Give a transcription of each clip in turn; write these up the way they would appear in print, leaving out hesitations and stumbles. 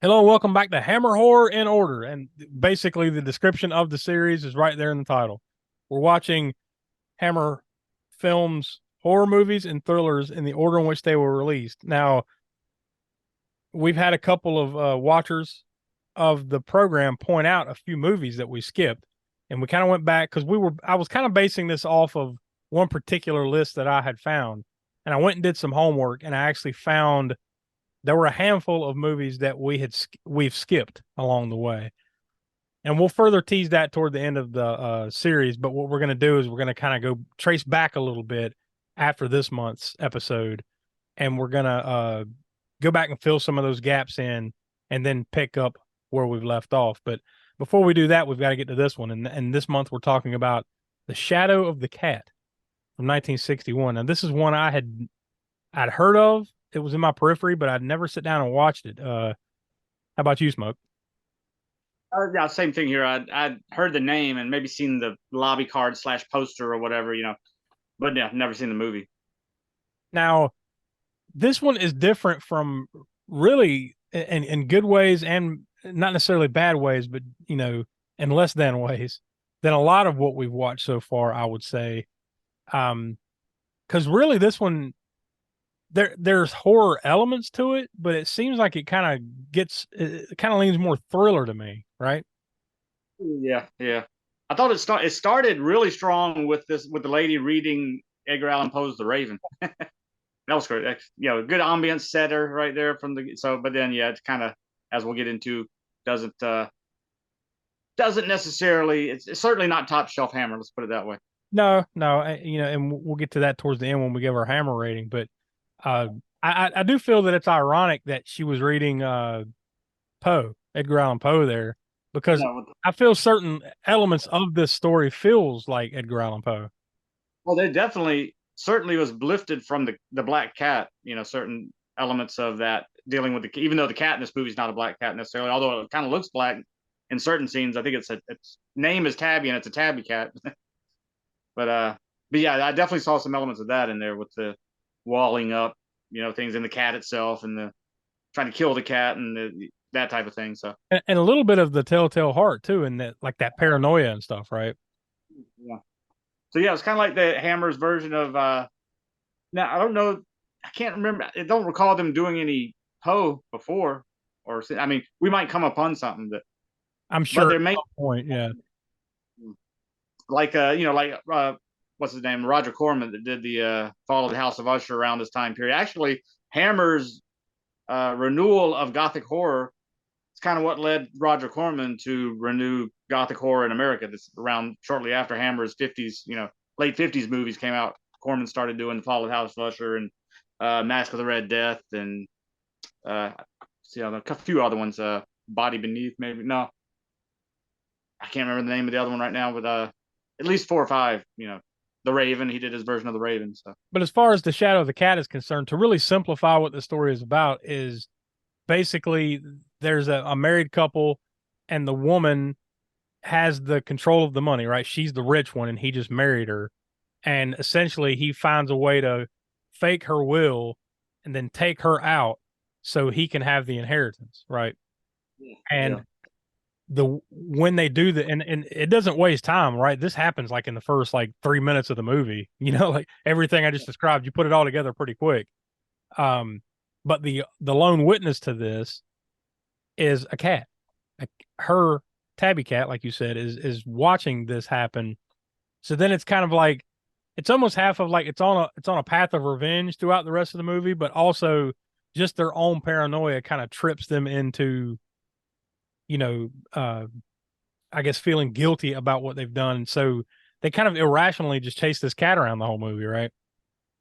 Hello, and welcome back to Hammer Horror in Order. And basically, the description of the series is right there in the title. We're watching Hammer Films horror movies and thrillers in the order in which they were released. Now, we've had a couple of watchers of the program point out a few movies that we skipped, and we kind of went back because I was kind of basing this off of one particular list that I had found, and I went and did some homework, and I actually found there were a handful of movies that we've skipped along the way, and we'll further tease that toward the end of the series. But what we're going to do is we're going to kind of go trace back a little bit after this month's episode, and we're going to go back and fill some of those gaps in, and then pick up where we've left off. But before we do that, we've got to get to this one, and this month we're talking about The Shadow of the Cat from 1961. Now, this is one I'd heard of. It was in my periphery, but I'd never sit down and watched it. How about you, Smoke? Yeah, same thing here. I'd heard the name and maybe seen the lobby card slash poster or whatever, but yeah, never seen the movie. Now, this one is different from really in good ways and not necessarily bad ways, but in less than ways than a lot of what we've watched so far, I would say. Because really, this one there's horror elements to it, but it seems like it kind of leans more thriller to me, right? Yeah, yeah. I thought it started really strong with the lady reading Edgar Allan Poe's The Raven. That was great. Good ambience setter right there but then yeah, it's kind of, as we'll get into, doesn't necessarily. It's certainly not top shelf Hammer. Let's put it that way. No, and we'll get to that towards the end when we give our Hammer rating. But uh, I do feel that it's ironic that she was reading Edgar Allan Poe there, because I feel certain elements of this story feels like Edgar Allan Poe. Well, they certainly was lifted from the Black Cat. Certain elements of that dealing with even though the cat in this movie is not a black cat necessarily, although it kind of looks black in certain scenes. I think its name is Tabby, and it's a tabby cat. but yeah, I definitely saw some elements of that in there with the walling up, things in the cat itself, and the trying to kill the cat, and that type of thing. So and a little bit of the Telltale Heart too, and that paranoia and stuff, right? Yeah. So yeah, it's kind of like the Hammer's version of. Now I don't know, I can't remember. I don't recall them doing any Poe before, or I mean, we might come upon something that I'm sure. But there may point, yeah. Like what's his name, Roger Corman, that did the Fall of the House of Usher around this time period. Actually, Hammer's renewal of Gothic horror, it's kind of what led Roger Corman to renew Gothic horror in America. This around shortly after Hammer's 50s, late 50s movies came out. Corman started doing the Fall of the House of Usher and Mask of the Red Death, and a few other ones. Body Beneath, maybe. No, I can't remember the name of the other one right now, but at least 4 or 5. The Raven. He did his version of The Raven. So, but as far as The Shadow of the Cat is concerned, to really simplify what the story is about, is basically there's a married couple, and the woman has the control of the money, right? She's the rich one, and he just married her. And essentially, he finds a way to fake her will and then take her out so he can have the inheritance, right? Yeah. And when they do that, and it doesn't waste time, right? This happens like in the first 3 minutes of the movie, like everything I just described, you put it all together pretty quick. But the lone witness to this is a cat. Her tabby cat, like you said, is watching this happen. So then it's kind of like, it's almost half of it's on a path of revenge throughout the rest of the movie, but also just their own paranoia kind of trips them into I guess, feeling guilty about what they've done. So they kind of irrationally just chase this cat around the whole movie, right?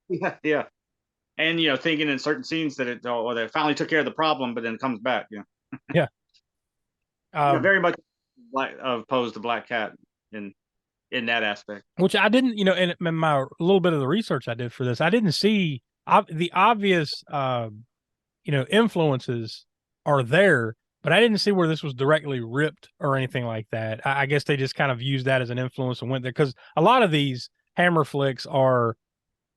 Yeah, yeah. And thinking in certain scenes that or they finally took care of the problem, but then it comes back. Yeah. Very much opposed to Black Cat in that aspect. Which I didn't, in my little bit of the research I did for this, I didn't see the obvious, influences are there, but I didn't see where this was directly ripped or anything like that. I guess they just kind of used that as an influence and went there because a lot of these Hammer flicks are,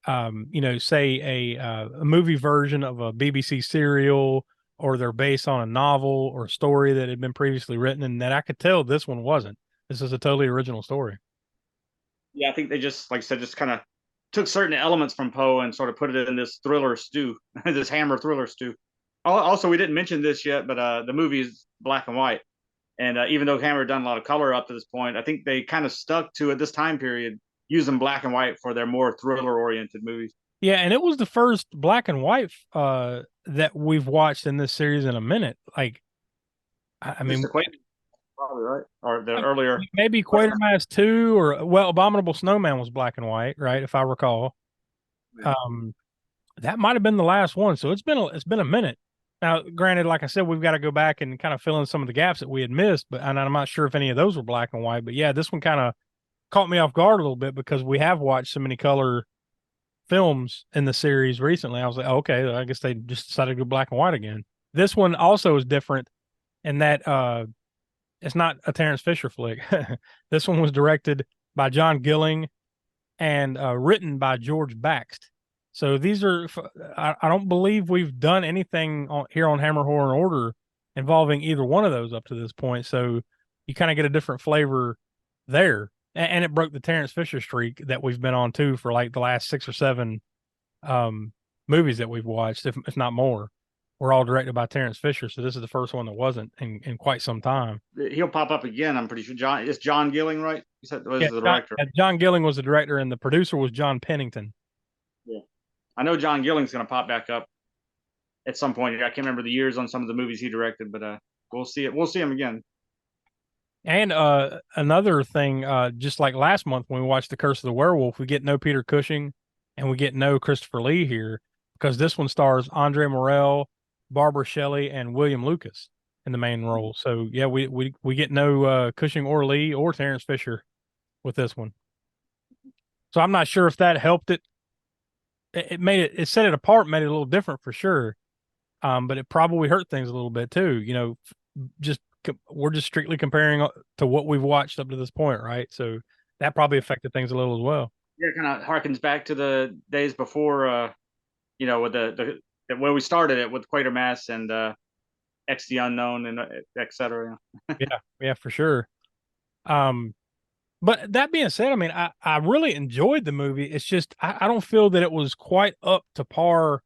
say a movie version of a BBC serial, or they're based on a novel or a story that had been previously written, and that I could tell this one wasn't. This is a totally original story. Yeah, I think they just, like I said, just kind of took certain elements from Poe and sort of put it in this thriller stew, this Hammer thriller stew. Also, we didn't mention this yet, but the movie is black and white. And even though Hammer had done a lot of color up to this point, I think they kind of stuck to, at this time period, using black and white for their more thriller oriented movies. Yeah, and it was the first black and white that we've watched in this series in a minute. Like, I Just mean, the Quaid, probably, right? Or the earlier. maybe Quatermass 2, or well, Abominable Snowman was black and white, right? If I recall. Yeah. That might have been the last one. So it's been a minute. Now, granted, like I said, we've got to go back and kind of fill in some of the gaps that we had missed, but and I'm not sure if any of those were black and white. But yeah, this one kind of caught me off guard a little bit because we have watched so many color films in the series recently. I was like, oh, okay, I guess they just decided to go black and white again. This one also is different in that it's not a Terrence Fisher flick. This one was directed by John Gilling and written by George Baxt. So these are, I don't believe we've done anything here on Hammer Horror and Order involving either one of those up to this point. So you kind of get a different flavor there. And it broke the Terrence Fisher streak that we've been on too for like the last 6 or 7 movies that we've watched, if not more. We're all directed by Terrence Fisher. So this is the first one that wasn't in quite some time. He'll pop up again, I'm pretty sure. It's John Gilling, right? You said was the director. John Gilling was the director, and the producer was John Pennington. Yeah. I know John Gilling's going to pop back up at some point. I can't remember the years on some of the movies he directed, but we'll see it. We'll see him again. And another thing, just like last month when we watched The Curse of the Werewolf, we get no Peter Cushing and we get no Christopher Lee here because this one stars André Morell, Barbara Shelley, and William Lucas in the main role. So yeah, we get no Cushing or Lee or Terrence Fisher with this one. So I'm not sure if that helped it. It made it set it apart, made it a little different for sure. But it probably hurt things a little bit too. We're just strictly comparing to what we've watched up to this point, right? So that probably affected things a little as well. Yeah, it kind of harkens back to the days before, with the where we started it with Quatermass and X the Unknown and etc. Yeah, for sure. But that being said, I mean, I really enjoyed the movie. It's just I don't feel that it was quite up to par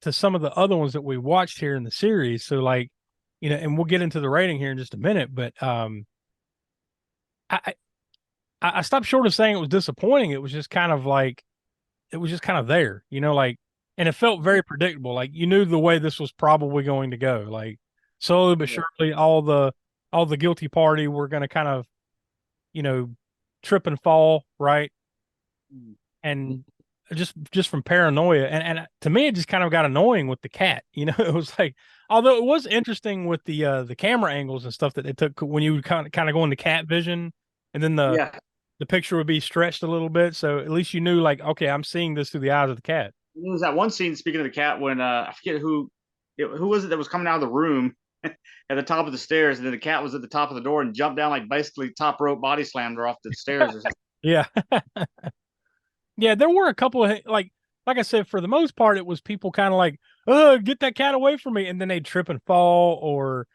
to some of the other ones that we watched here in the series. So like, and we'll get into the rating here in just a minute, but I stopped short of saying it was disappointing. It was just kind of like it was just kind of there, like, and it felt very predictable. Like you knew the way this was probably going to go. Like slowly but surely, all the guilty party were going to kind of, trip and fall, right? And just from paranoia, and to me, it just kind of got annoying with the cat. It was like, although it was interesting with the camera angles and stuff that they took when you would kind of go into cat vision, and then the picture would be stretched a little bit, so at least you knew, like, okay, I'm seeing this through the eyes of the cat. There was that one scene, speaking of the cat, when I forget who was it that was coming out of the room at the top of the stairs, and then the cat was at the top of the door and jumped down, like basically top rope body slammed her off the stairs or something. Yeah. Yeah, there were a couple of like I said, for the most part, it was people kind of like, "Oh, get that cat away from me," and then they'd trip and fall, or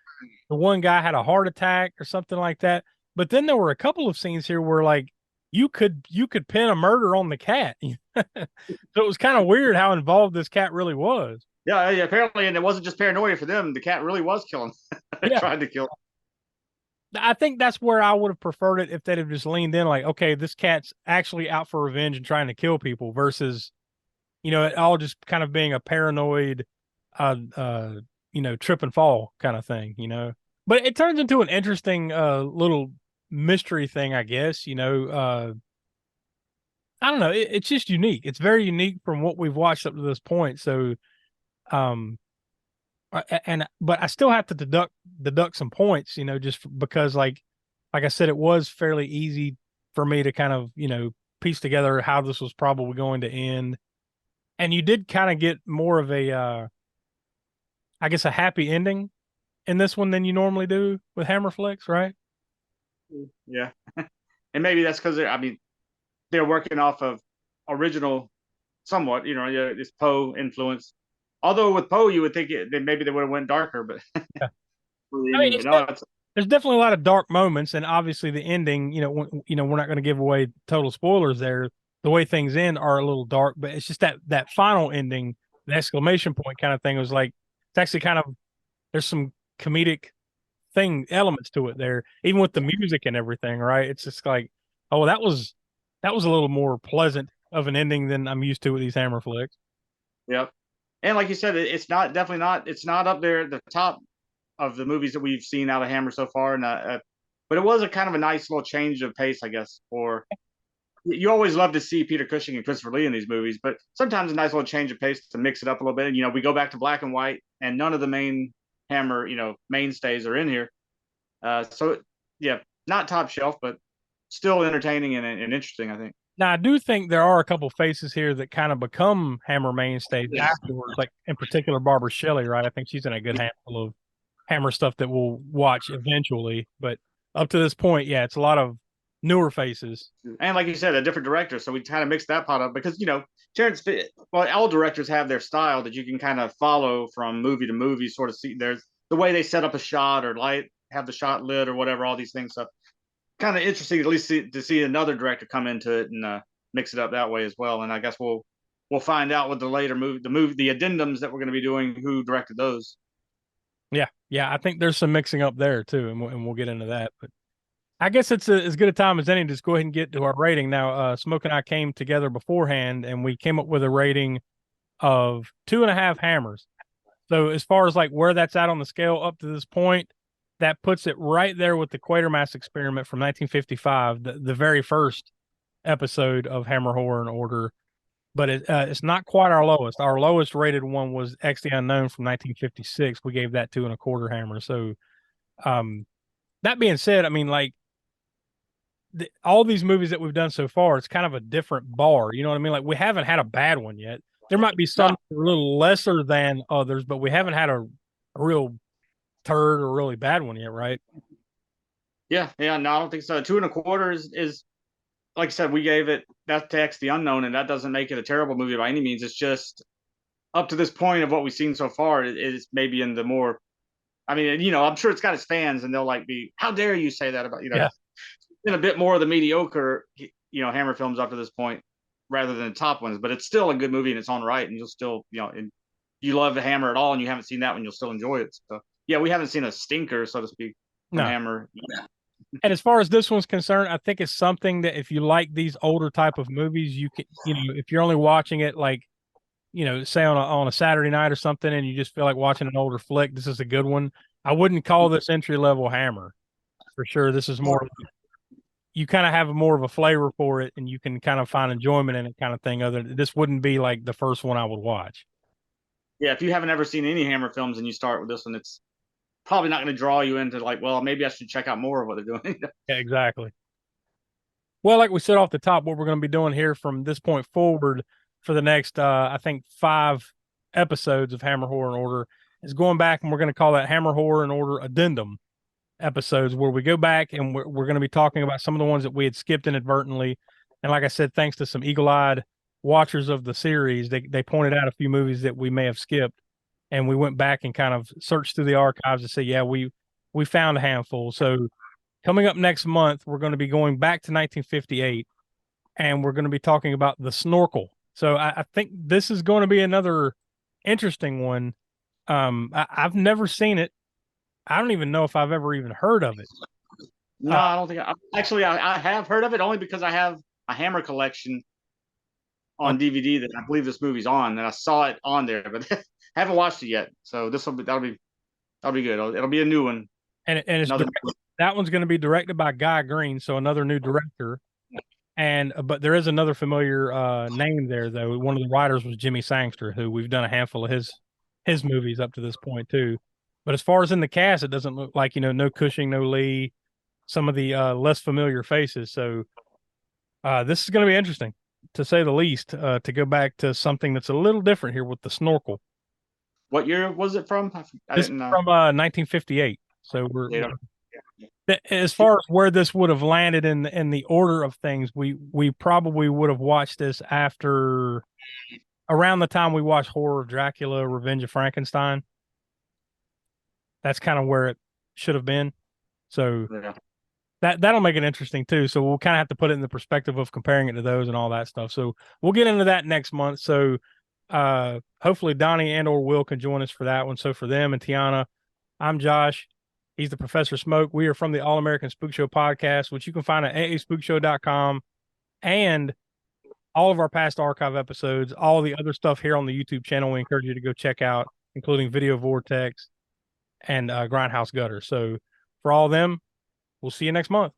the one guy had a heart attack or something like that. But then there were a couple of scenes here where like you could pin a murder on the cat. So it was kind of weird how involved this cat really was. Yeah, apparently, and it wasn't just paranoia for them. The cat really was killing. Tried to kill him. I think that's where I would have preferred it if they'd have just leaned in, like, okay, this cat's actually out for revenge and trying to kill people, versus, it all just kind of being a paranoid, trip and fall kind of thing, But it turns into an interesting little mystery thing, I guess. I don't know. It's just unique. It's very unique from what we've watched up to this point. So, um, but I still have to deduct some points, just because like I said, it was fairly easy for me to kind of piece together how this was probably going to end, and you did kind of get more of a I guess a happy ending in this one than you normally do with Hammer flicks, right? Yeah, and maybe that's because I mean they're working off of original somewhat, yeah, this Poe influence. Although with Poe, you would think that maybe they would have went darker, but Yeah. I mean, no, it's there's definitely a lot of dark moments, and obviously the ending. We're not going to give away total spoilers there. The way things end are a little dark, but it's just that final ending, the exclamation point kind of thing was like it's actually kind of there's some comedic elements to it there, even with the music and everything, right? It's just like, oh, that was a little more pleasant of an ending than I'm used to with these Hammer flicks. yep. And like you said, it's not definitely not it's not up there at the top of the movies that we've seen out of Hammer so far, and but it was a kind of a nice little change of pace, I guess. Or you always love to see Peter Cushing and Christopher Lee in these movies, but sometimes a nice little change of pace to mix it up a little bit. And we go back to black and white, and none of the main Hammer, mainstays are in here. So yeah, not top shelf, but still entertaining and interesting, I think. Now, I do think there are a couple faces here that kind of become Hammer mainstays Yeah. afterwards, like in particular Barbara Shelley, right? I think she's in a good handful of Hammer stuff that we'll watch eventually. But up to this point, yeah, it's a lot of newer faces. And like you said, a different director, so we kind of mixed that pot up because Terrence, well, all directors have their style that you can kind of follow from movie to movie, sort of see there's the way they set up a shot or light, have the shot lit or whatever, all these things. So kind of interesting at least to see another director come into it and mix it up that way as well. And I guess we'll find out with the later the addendums that we're going to be doing, who directed those. Yeah, yeah, I think there's some mixing up there too, and we'll get into that. But I guess it's as good a time as any to just go ahead and get to our rating. Now, Smoke and I came together beforehand, and we came up with a rating of 2.5 hammers. So as far as like where that's at on the scale up to this point, that puts it right there with the Quatermass experiment from 1955, the very first episode of Hammer Horror and Order. But it's not quite our lowest. Our lowest rated one was X the Unknown from 1956. We gave that 2.25 hammers. So um, that being said, I mean, like all these movies that we've done so far, it's kind of a different bar. You know what I mean? Like we haven't had a bad one yet. There might be some a little lesser than others, but we haven't had a real turd or really bad one yet, right? Yeah, no, I don't think so. 2.25 is like I said, we gave it that to X the Unknown, and that doesn't make it a terrible movie by any means. It's just up to this point of what we've seen so far, it's maybe in the more. I mean, I'm sure it's got its fans, and they'll be, how dare you say that about Yeah. in a bit more of the mediocre, Hammer films up to this point, rather than the top ones. But it's still a good movie in its own right, and you'll still, and you love the Hammer at all, and you haven't seen that one, you'll still enjoy it. So yeah, we haven't seen a stinker, so to speak, from No. Hammer. And as far as this one's concerned, I think it's something that if you like these older type of movies, you can, if you're only watching it like, say on a Saturday night or something, and you just feel like watching an older flick, this is a good one. I wouldn't call this entry level Hammer for sure. This is more, you kind of have more of a flavor for it, and you can kind of find enjoyment in it, kind of thing. This wouldn't be like the first one I would watch. Yeah, if you haven't ever seen any Hammer films and you start with this one, it's probably not going to draw you into like, well, maybe I should check out more of what they're doing. Yeah, exactly. Well, like we said off the top, what we're going to be doing here from this point forward for the next, I think, 5 episodes of Hammer Horror and Order is going back, and we're going to call that Hammer Horror and Order Addendum episodes, where we go back and we're going to be talking about some of the ones that we had skipped inadvertently. And like I said, thanks to some eagle-eyed watchers of the series, they pointed out a few movies that we may have skipped, and we went back and kind of searched through the archives to say, yeah, we found a handful. So coming up next month, we're going to be going back to 1958, and we're going to be talking about The Snorkel. So I think this is going to be another interesting one. I've never seen it. I don't even know if I've ever even heard of it. No, I don't think I have heard of it only because I have a Hammer collection on DVD that I believe this movie's on, and I saw it on there, but haven't watched it yet. So that'll be good. It'll be a new one. And it's That one's going to be directed by Guy Green, so another new director. And but there is another familiar name there, though. One of the writers was Jimmy Sangster, who we've done a handful of his movies up to this point too. But as far as in the cast, it doesn't look like, no Cushing, no Lee, some of the less familiar faces. So this is going to be interesting, to say the least. To go back to something that's a little different here with the snorkel. What year was it from? I This is didn't know. from 1958. So Yeah. as far as where this would have landed in the order of things, we probably would have watched this after around the time we watched Horror of Dracula, Revenge of Frankenstein. That's kind of where it should have been. So Yeah. that'll make it interesting too. So we'll kind of have to put it in the perspective of comparing it to those and all that stuff. So we'll get into that next month. So hopefully Donnie and or Will can join us for that one. So for them and Tiana, I'm Josh. He's the Professor Smoke. We are from the All American Spook Show podcast, which you can find at aaspookshow.com, and all of our past archive episodes, all the other stuff here on the YouTube channel. We encourage you to go check out, including Video Vortex and Grindhouse Gutter. So for all of them, we'll see you next month.